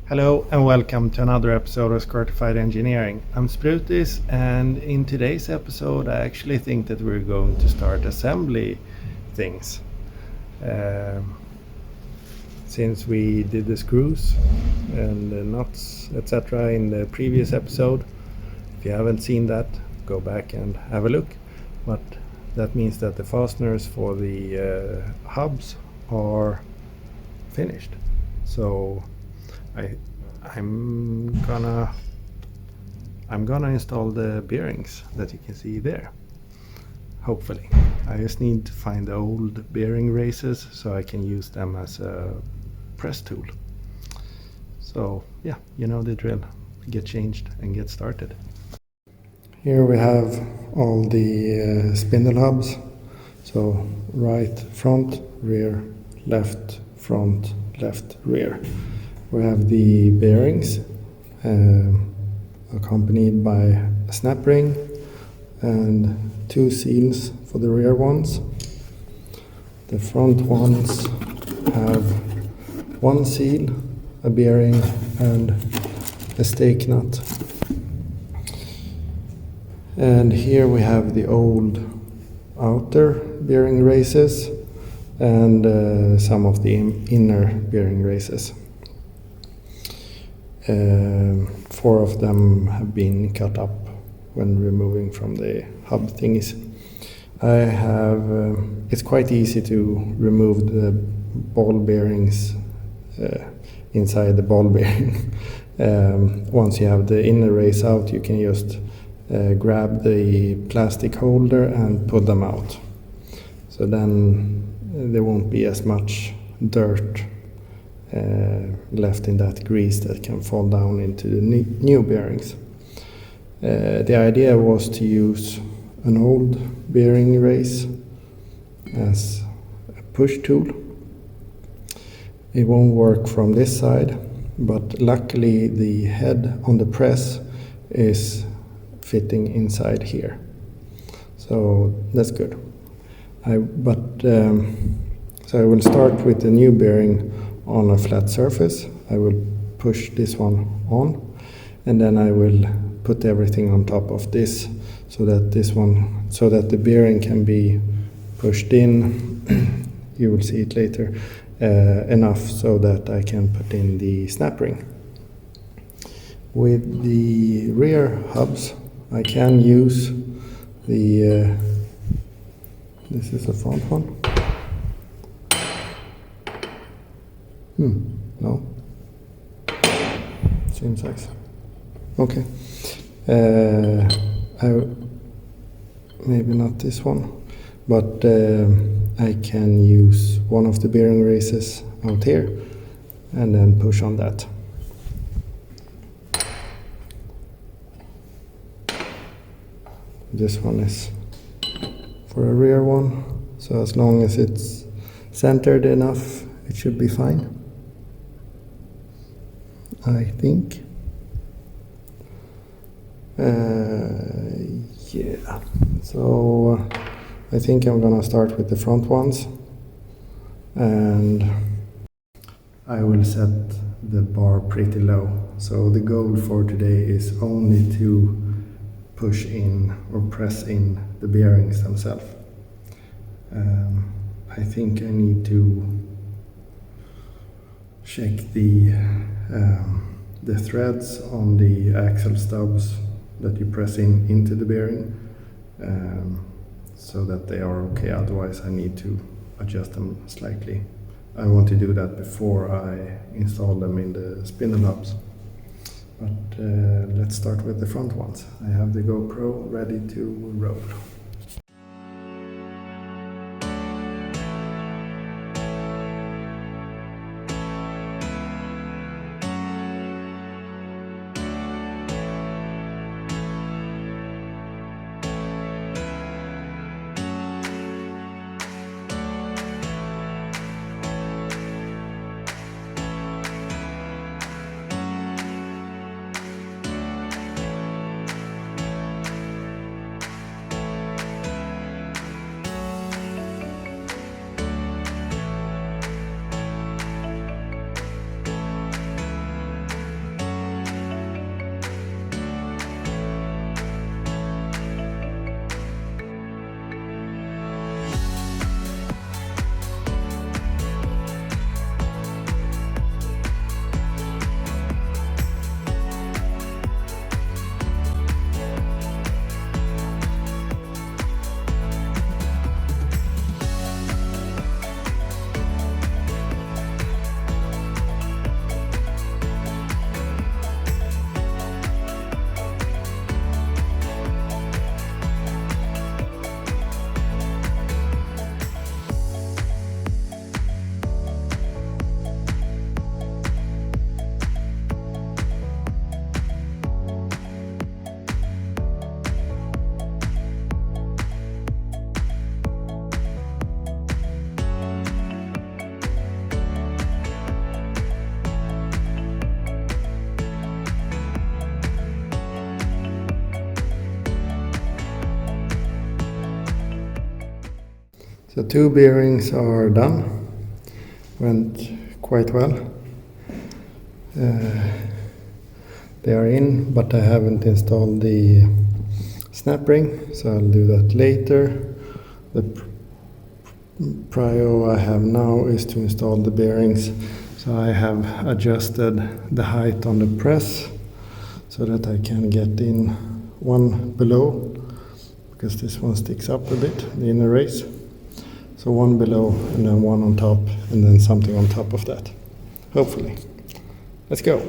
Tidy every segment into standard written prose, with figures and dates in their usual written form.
Hello and welcome to another episode of Squirtified Engineering. I'm Sprutis, and in today's episode I actually think that we're going to start assembly things. Since we did the screws and the nuts etc. in the previous episode, if you haven't seen that, go back and have a look. But that means that the fasteners for the hubs are finished. So I'm gonna install the bearings that you can see there. Hopefully, I just need to find the old bearing races so I can use them as a press tool. So yeah, you know the drill. Get changed and get started. Here we have all the spindle hubs. So right front, rear, left, front, left, rear. We have the bearings accompanied by a snap ring and two seals for the rear ones. The front ones have one seal, a bearing and a stake nut. And here we have the old outer bearing races and some of the inner bearing races. 4 of them have been cut up when removing from the hub thingies. It's quite easy to remove the ball bearings inside the ball bearing. Once you have the inner race out, you can just grab the plastic holder and pull them out. So then there won't be as much dirt left in that grease that can fall down into the new bearings. The idea was to use an old bearing race as a push tool. It won't work from this side, but luckily the head on the press is fitting inside here, so that's good. So I will start with the new bearing on a flat surface. I will push this one on, and then I will put everything on top of this so that the bearing can be pushed in you will see it later, enough so that I can put in the snap ring. With the rear hubs I can use the this is the front one. No. Same size. Okay. Maybe not this one, but I can use one of the bearing races out here and then push on that. This one is for a rear one, so as long as it's centered enough, it should be fine, I think. Yeah, so I think I'm gonna start with the front ones, and I will set the bar pretty low. So the goal for today is only to push in or press in the bearings themselves. I think I need to check the threads on the axle stubs that you press into the bearing, so that they are okay. Otherwise I need to adjust them slightly. I want to do that before I install them in the spindle hubs. But let's start with the front ones. I have the GoPro ready to roll. So 2 bearings are done. Went quite well. They are in, but I haven't installed the snap ring, so I'll do that later. The prio I have now is to install the bearings. So I have adjusted the height on the press so that I can get in one below, because this one sticks up a bit, the inner race. So one below and then one on top, and then something on top of that, hopefully. Let's go.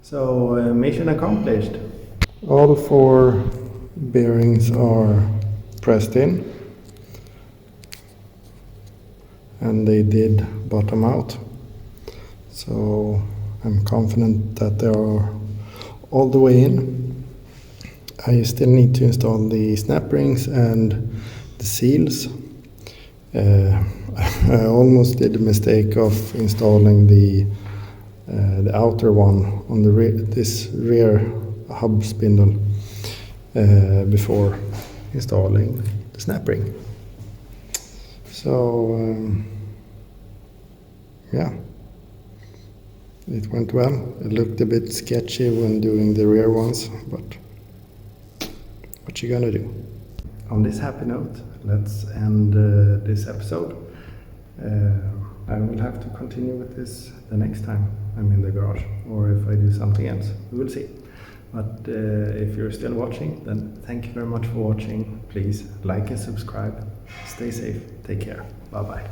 So mission accomplished. All 4 bearings are pressed in, and they did bottom out. So I'm confident that they are all the way in. I still need to install the snap rings and the seals. I almost did the mistake of installing the outer one on the this rear hub spindle before installing the snap ring. So yeah, it went well. It looked a bit sketchy when doing the rear ones, but what you gonna do? On this happy note, let's end this episode. I will have to continue with this the next time I'm in the garage, or if I do something else, we will see. But if you're still watching, then thank you very much for watching. Please like and subscribe. Stay safe. Take care. Bye bye.